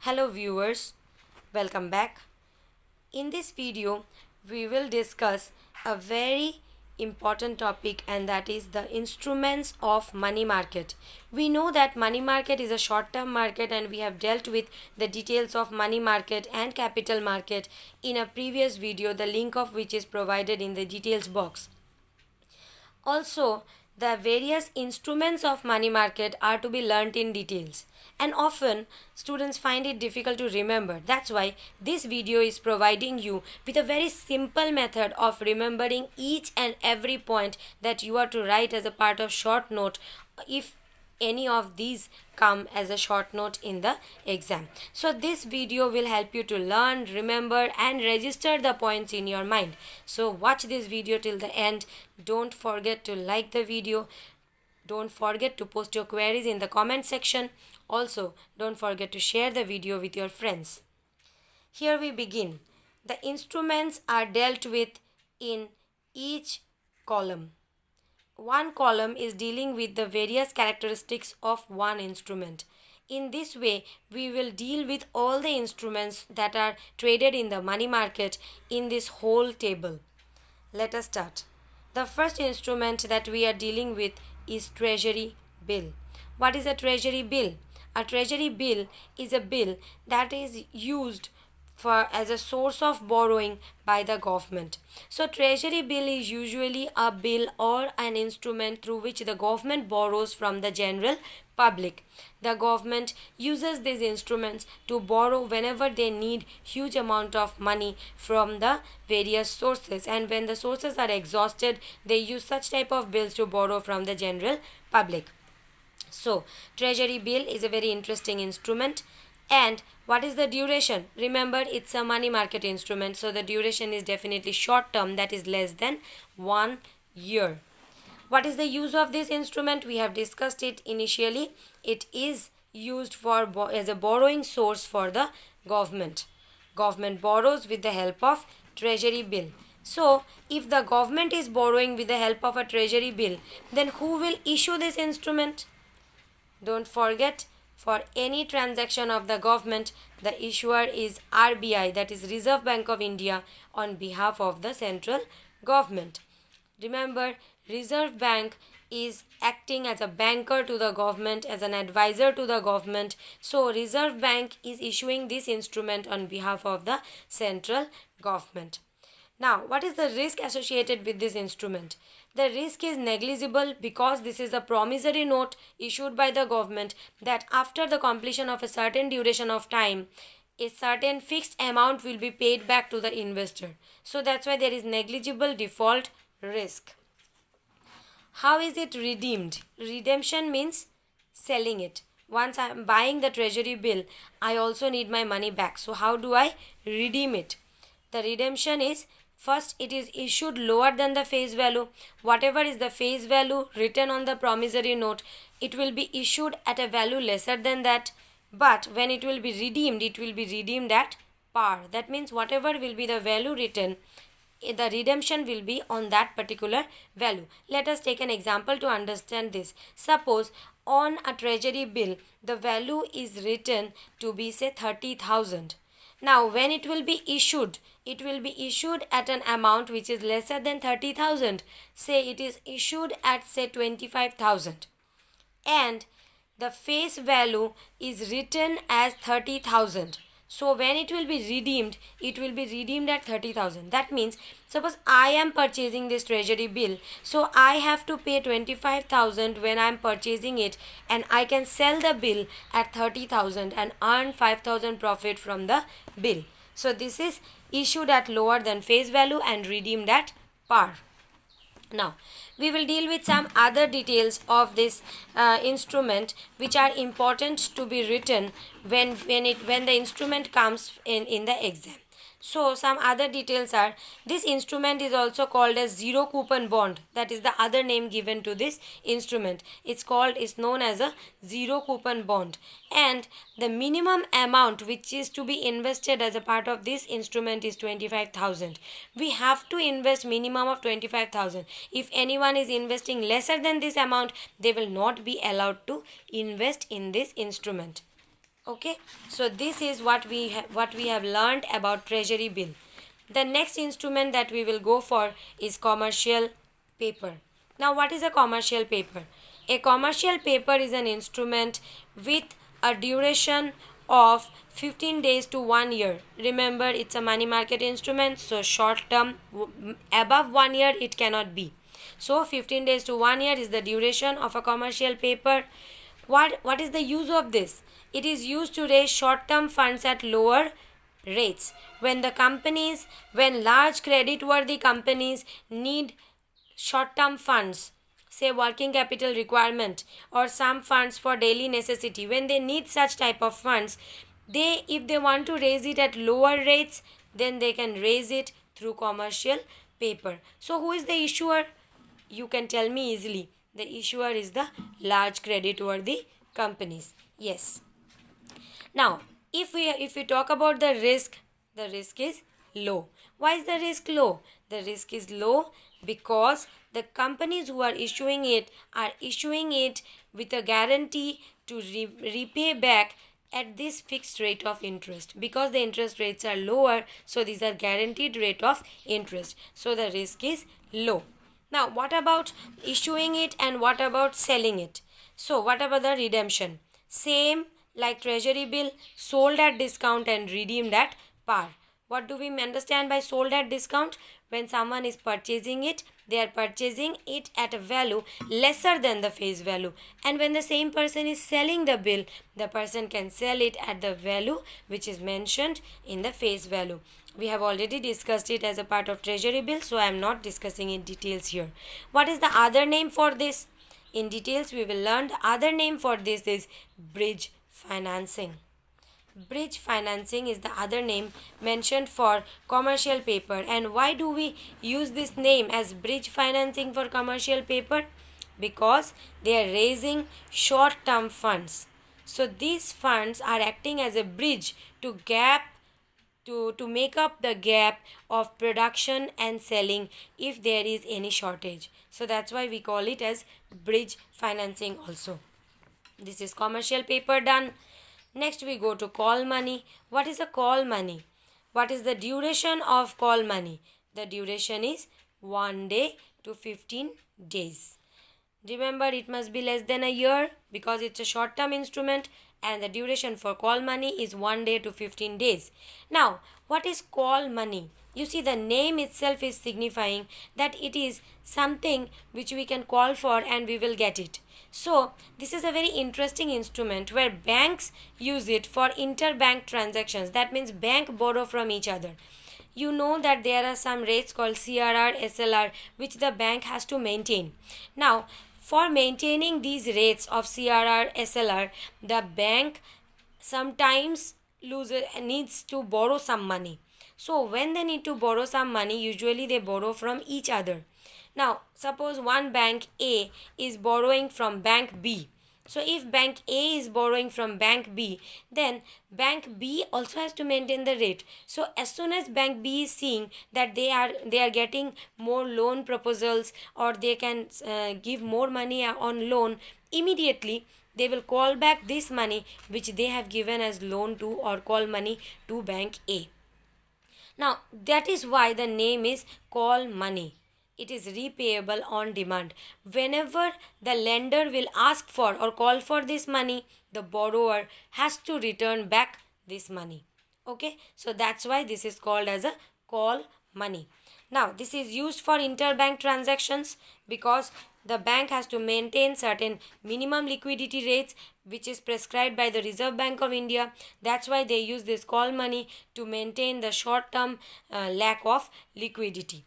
Hello viewers, welcome back. In this video, we will discuss a very important topic, and that is the instruments of money market. We know that money market is a short term market, and we have dealt with the details of money market and capital market in a previous video, the link of which is provided in the details box. Also, the various instruments of money market are to be learnt in details, and often students find it difficult to remember. That's why this video is providing you with a very simple method of remembering each and every point that you are to write as a part of short note if any of these come as a short note in the exam. So this video will help you to learn, remember and register the points in your mind. So watch this video till the end. Don't forget to like the video. Don't forget to post your queries in the comment section. Also, don't forget to share the video with your friends. Here we begin. The instruments are dealt with in each column. One column is dealing with the various characteristics of one instrument. In this way, we will deal with all the instruments that are traded in the money market in this whole table. Let us start. The first instrument that we are dealing with is treasury bill. What is a treasury bill? A treasury bill is a bill that is used for as a source of borrowing by the government. So treasury bill is usually a bill or an instrument through which the government borrows from the general public. The government uses these instruments to borrow whenever they need huge amount of money from the various sources, and when the sources are exhausted, they use such type of bills to borrow from the general public. So treasury bill is a very interesting instrument. And what is the duration? Remember, it's a money market instrument, so the duration is definitely short term, that is less than 1 year. What is the use of this instrument? We have discussed it initially. It is used for as a borrowing source for the government. Government borrows with the help of treasury bill. So, if the government is borrowing with the help of a treasury bill, then who will issue this instrument? Don't forget, for any transaction of the government, the issuer is RBI, that is Reserve Bank of India, on behalf of the central government. Remember, Reserve Bank is acting as a banker to the government, as an advisor to the government. So Reserve Bank is issuing this instrument on behalf of the central government. Now, what is the risk associated with this instrument? The risk is negligible because this is a promissory note issued by the government that after the completion of a certain duration of time, a certain fixed amount will be paid back to the investor. So that's why there is negligible default risk. How is it redeemed? Redemption means selling it. Once I am buying the treasury bill, I also need my money back. So how do I redeem it? The redemption is, first, it is issued lower than the face value. Whatever is the face value written on the promissory note, it will be issued at a value lesser than that. But when it will be redeemed at par. That means whatever will be the value written, the redemption will be on that particular value. Let us take an example to understand this. Suppose on a treasury bill, the value is written to be, say, 30,000. Now, when it will be issued at an amount which is lesser than 30,000. Say it is issued at, say, 25,000. And the face value is written as 30,000. So when it will be redeemed at 30,000. That means, suppose I am purchasing this treasury bill, so I have to pay 25,000 when I am purchasing it, and I can sell the bill at 30,000 and earn 5,000 profit from the bill. So this is issued at lower than face value and redeemed at par. Now, we will deal with some other details of this instrument which are important to be written when the instrument comes in the exam. So some other details are, this instrument is also called as zero coupon bond. That is the other name given to this instrument. It's known as a zero coupon bond. And the minimum amount which is to be invested as a part of this instrument is 25,000. We have to invest minimum of 25,000. If anyone is investing lesser than this amount, they will not be allowed to invest in this instrument. Okay, so this is what we have learned about treasury bill. The next instrument that we will go for is commercial paper. Now, what is a commercial paper? A commercial paper is an instrument with a duration of 15 days to 1 year. Remember, it's a money market instrument, so short term, above 1 year it cannot be. So 15 days to 1 year is the duration of a commercial paper. What is the use of this? It is used to raise short term funds at lower rates. When large credit worthy companies need short term funds, say working capital requirement or some funds for daily necessity, when they need such type of funds, if they want to raise it at lower rates, then they can raise it through commercial paper. So who is the issuer? You can tell me easily. The issuer is the large credit worthy companies. Yes. Now, if we talk about the risk is low. Why is the risk low? The risk is low because the companies who are issuing it are issuing it with a guarantee to repay back at this fixed rate of interest. Because the interest rates are lower, so these are guaranteed rate of interest, so the risk is low. Now, what about issuing it and what about selling it? So, what about the redemption? Same like treasury bill, sold at discount and redeemed at par. What do we understand by sold at discount? When someone is purchasing it, they are purchasing it at a value lesser than the face value. And when the same person is selling the bill, the person can sell it at the value which is mentioned in the face value. We have already discussed it as a part of treasury bill, so I am not discussing in details here. What is the other name for this? In details, we will learn the other name for this is bridge financing. Bridge financing is the other name mentioned for commercial paper. And why do we use this name as bridge financing for commercial paper? Because they are raising short term funds. So these funds are acting as a bridge to make up the gap of production and selling if there is any shortage. So that's why we call it as bridge financing also. This is commercial paper done. Next we go to call money. What is a call money? What is the duration of call money? The duration is 1 day to 15 days. Remember, it must be less than a year because it's a short term instrument, and the duration for call money is 1 day to 15 days. Now, what is call money? You see, the name itself is signifying that it is something which we can call for and we will get it. So, this is a very interesting instrument where banks use it for interbank transactions. That means bank borrow from each other. You know that there are some rates called CRR, SLR, which the bank has to maintain. Now, for maintaining these rates of CRR, SLR, the bank sometimes needs to borrow some money. So, when they need to borrow some money, usually they borrow from each other. Now, suppose one bank A is borrowing from bank B. So, if bank A is borrowing from bank B, then bank B also has to maintain the rate. So, as soon as bank B is seeing that they are getting more loan proposals or they can give more money on loan, immediately they will call back this money which they have given as loan to or call money to bank A. Now, that is why the name is call money. It is repayable on demand. Whenever the lender will ask for or call for this money, the borrower has to return back this money. Okay, so that's why this is called as a call money. Now, this is used for interbank transactions because the bank has to maintain certain minimum liquidity rates which is prescribed by the Reserve Bank of India. That's why they use this call money to maintain the short term lack of liquidity.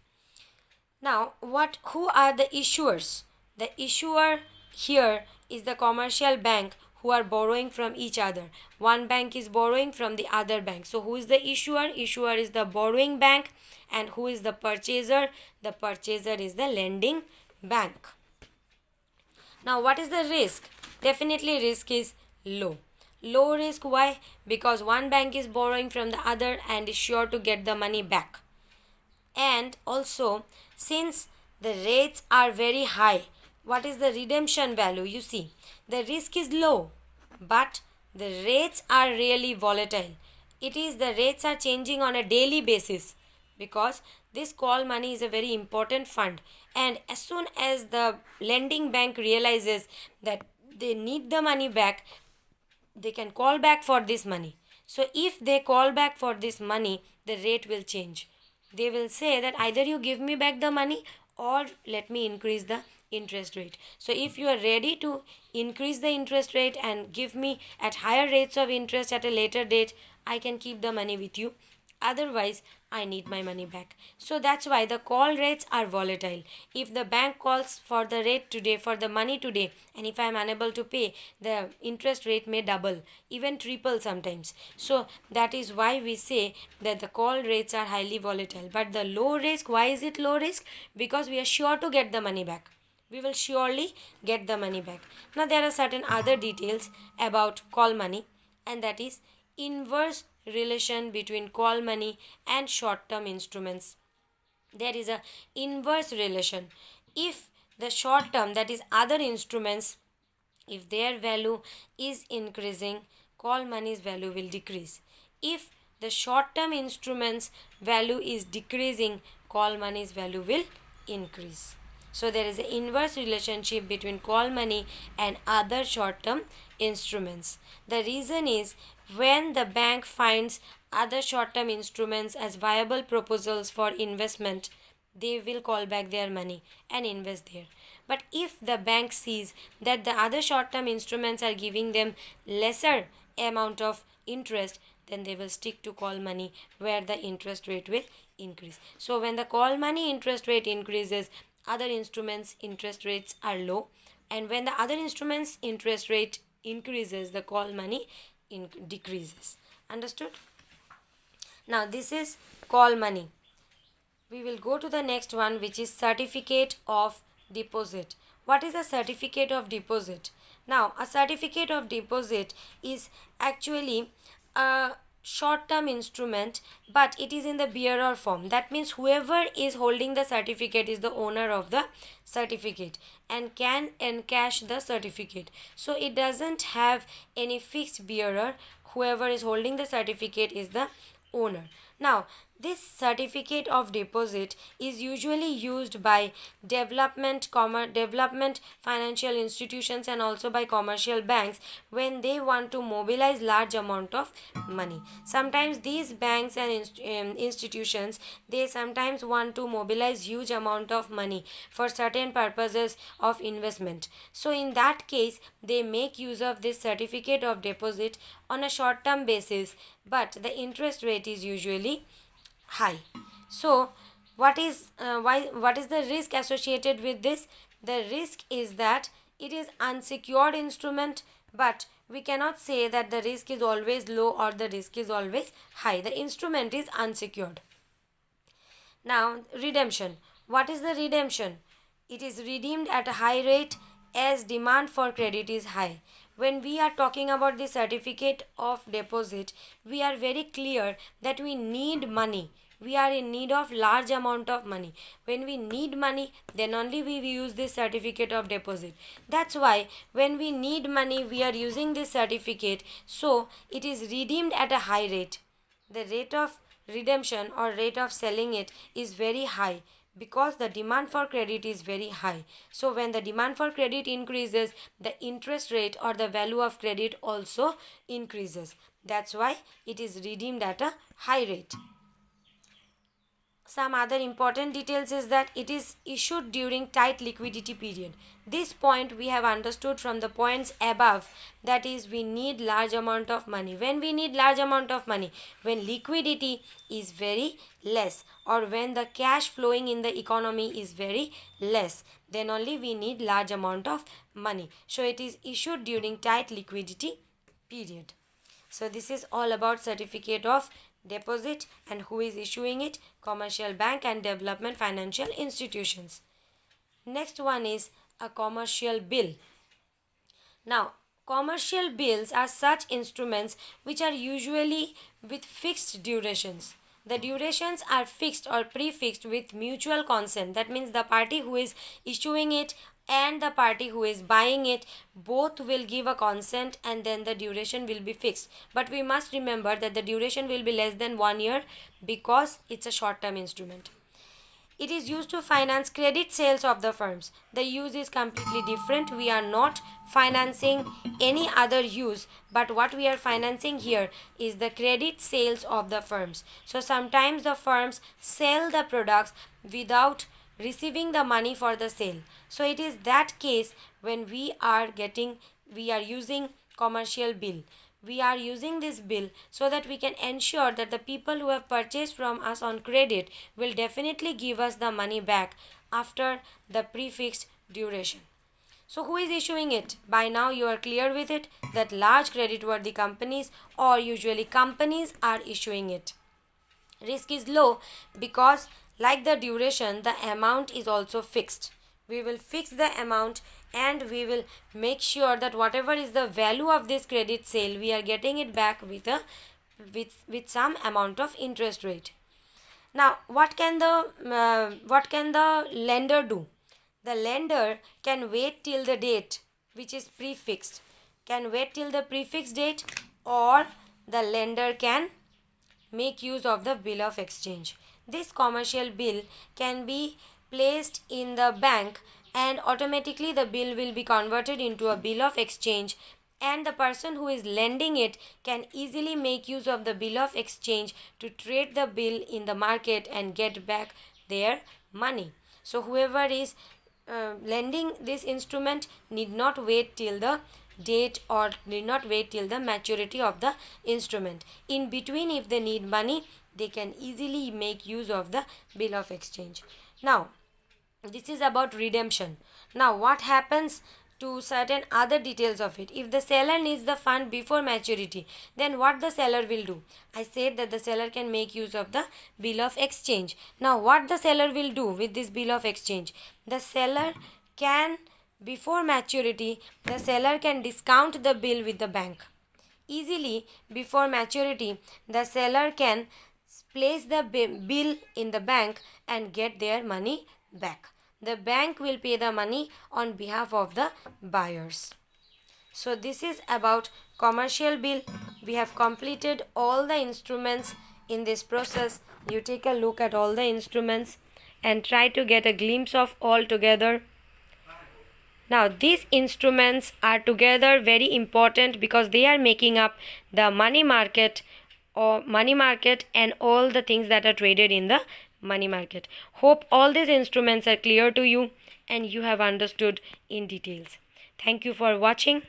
Now, who are the issuers? The issuer here is the commercial bank who are borrowing from each other. One bank is borrowing from the other bank. So, who is the issuer? Issuer is the borrowing bank. And who is the purchaser? The purchaser is the lending bank. Now, what is the risk? Definitely risk is low. Low risk, why? Because one bank is borrowing from the other and is sure to get the money back. And also, since the rates are very high, what is the redemption value? You see, the risk is low, but the rates are really volatile. It is the rates are changing on a daily basis, because this call money is a very important fund, and as soon as the lending bank realizes that they need the money back, they can call back for this money. So if they call back for this money, the rate will change. They will say that either you give me back the money or let me increase the interest rate. So if you are ready to increase the interest rate and give me at higher rates of interest at a later date, I can keep the money with you. Otherwise, I need my money back. So that's why the call rates are volatile. If the bank calls for the rate today, for the money today, and if I am unable to pay, the interest rate may double, even triple sometimes. So that is why we say that the call rates are highly volatile. But the low risk, why is it low risk? Because we are sure to get the money back. We will surely get the money back. Now there are certain other details about call money, and that is inverse relation between call money and short term instruments. There is a inverse relation. If the short term, that is other instruments, if their value is increasing, call money's value will decrease. If the short term instruments value is decreasing, call money's value will increase. So there is an inverse relationship between call money and other short term instruments. The reason is, when the bank finds other short term instruments as viable proposals for investment, they will call back their money and invest there. But if the bank sees that the other short term instruments are giving them lesser amount of interest, then they will stick to call money, where the interest rate will increase. So when the call money interest rate increases, other instruments interest rates are low, and when the other instruments interest rate increases, the call money decreases. Understood? Now this is call money. We will go to the next one, which is certificate of deposit. What is a certificate of deposit? Now a certificate of deposit is actually a short term instrument, but it is in the bearer form. That means whoever is holding the certificate is the owner of the certificate and can encash the certificate. So it doesn't have any fixed bearer. Whoever is holding the certificate is the owner. Now this certificate of deposit is usually used by development financial institutions and also by commercial banks when they want to mobilize large amount of money. Sometimes these banks and institutions, they sometimes want to mobilize huge amount of money for certain purposes of investment. So in that case, they make use of this certificate of deposit on a short term basis, but the interest rate is usually high. So what is the risk associated with this? The risk is that it is unsecured instrument, but we cannot say that the risk is always low or the risk is always high. The instrument is unsecured. Now redemption. What is the redemption? It is redeemed at a high rate as demand for credit is high. When we are talking about the certificate of deposit, we are very clear that we need money. We are in need of large amount of money. When we need money, then only we use this certificate of deposit. That's why when we need money, we are using this certificate. So it is redeemed at a high rate. The rate of redemption or rate of selling it is very high, because the demand for credit is very high. So when the demand for credit increases, the interest rate or the value of credit also increases. That's why it is redeemed at a high rate. Some other important details is that it is issued during tight liquidity period. This point we have understood from the points above, that is, we need large amount of money. When we need large amount of money, when liquidity is very less or when the cash flowing in the economy is very less, then only we need large amount of money. So it is issued during tight liquidity period. So this is all about certificate of deposit and who is issuing it: commercial bank and development financial institutions. Next one is a commercial bill. Now commercial bills are such instruments which are usually with fixed durations. The durations are fixed or prefixed with mutual consent. That means the party who is issuing it and the party who is buying it, both will give a consent, and then the duration will be fixed. But we must remember that the duration will be less than 1 year because it's a short term instrument. It is used to finance credit sales of the firms. The use is completely different. We are not financing any other use, but what we are financing here is the credit sales of the firms. So sometimes the firms sell the products without receiving the money for the sale. So it is that case when we are using commercial bill. We are using this bill so that we can ensure that the people who have purchased from us on credit will definitely give us the money back after the prefixed duration. So who is issuing it? By now you are clear with it that large creditworthy companies or usually companies are issuing it. Risk is low because, like the duration, the amount is also fixed. We will fix the amount and we will make sure that whatever is the value of this credit sale, we are getting it back with some amount of interest rate. Now, what can the lender do? The lender can wait till the date which is prefixed, can wait till the prefixed date, or the lender can make use of the bill of exchange. This commercial bill can be placed in the bank and automatically the bill will be converted into a bill of exchange, and the person who is lending it can easily make use of the bill of exchange to trade the bill in the market and get back their money. So whoever is lending this instrument need not wait till the date or need not wait till the maturity of the instrument. In between, if they need money, they can easily make use of the bill of exchange. Now, this is about redemption. Now, what happens to certain other details of it? If the seller needs the fund before maturity, then what the seller will do? I said that the seller can make use of the bill of exchange. Now, what the seller will do with this bill of exchange? The seller can, before maturity, the seller can discount the bill with the bank. Easily, before maturity, the seller can place the bill in the bank and get their money back. The bank will pay the money on behalf of the buyers. So this is about commercial bill. We have completed all the instruments in this process. You take a look at all the instruments and try to get a glimpse of all together. Now these instruments are together very important because they are making up the money market and all the things that are traded in the money market. Hope all these instruments are clear to you and you have understood in details. Thank you for watching.